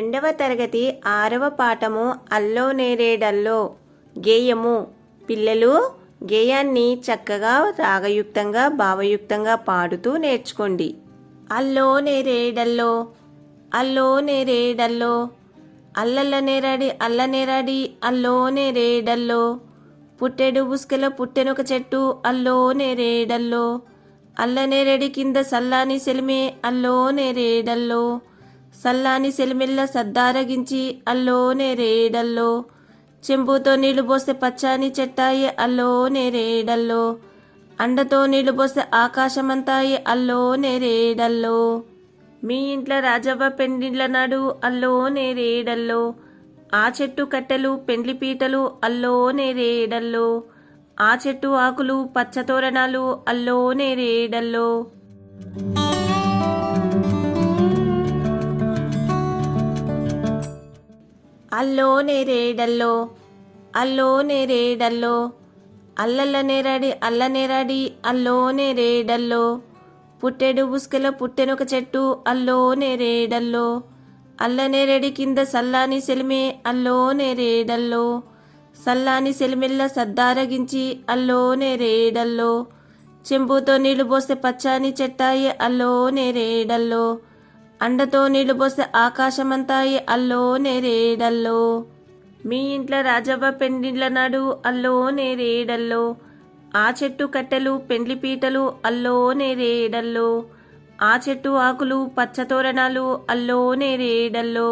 రెండవ తరగతి 6వ పాఠము అల్లో నేరేడల్లో గేయము. పిల్లలు గేయాన్ని చక్కగా రాగయుక్తంగా భావయుక్తంగా పాడుతూ నేర్చుకోండి. అల్లో నేరేడల్లో అల్లో నేరేడల్లో అల్లల్ల నేరాడి అల్ల నేరాడి అల్లో నేరేడల్లో పుట్టెడు బుస్కెల పుట్టెనొక చెట్టు అల్లో నేరేడల్లో అల్ల నేరేడి కింద సల్లాని సెలిమే అల్లో నేరేడల్లో సల్లాని సెలిమెల్ల సద్దారగించి అల్లో నేరేడల్లో చెంబుతో నీళ్లు పోస్తే పచ్చాని చెట్టాయి అల్లో నేరేడల్లో అండతో నీళ్లు పోస్తే ఆకాశమంతాయి అల్లో నేరేడల్లో మీ ఇంట్లో రాజవ్వ పెండిళ్ళ నాడు అల్లో నేరేడల్లో ఆ చెట్టు కట్టెలు పెండ్లి పీటలు అల్లో నేరేడల్లో ఆ చెట్టు ఆకులు పచ్చతోరణాలు అల్లో నేరేడల్లో. అల్లో నేరేడల్లో అల్లో నేరేడల్లో అల్లల్ల నేరాడి అల్ల నేరాడి అల్లో నేరేడల్లో పుట్టెడు బుస్కెల పుట్టెనొక చెట్టు అల్లో నేరేడల్లో అల్ల నేరేడి కింద సల్లాని సెలిమే అల్లో నేరేడల్లో సల్లాని సెలిమెల్ల సద్దారగించి అల్లో నేరేడల్లో చెంబుతో నీళ్లు పోస్తే పచ్చాని చెట్టాయి అల్లో నేరేడల్లో అండతో నీళ్లు పోస్తే ఆకాశమంతాయి అల్లో నేరేడల్లో మీ ఇంట్లో రాజవ్వ పెండిళ్ళ నాడు అల్లో నేరేడల్లో ఆ చెట్టు కట్టెలు పెండ్లి పీటలు అల్లో నేరేడల్లో ఆ చెట్టు ఆకులు పచ్చతోరణాలు అల్లో నేరేడల్లో.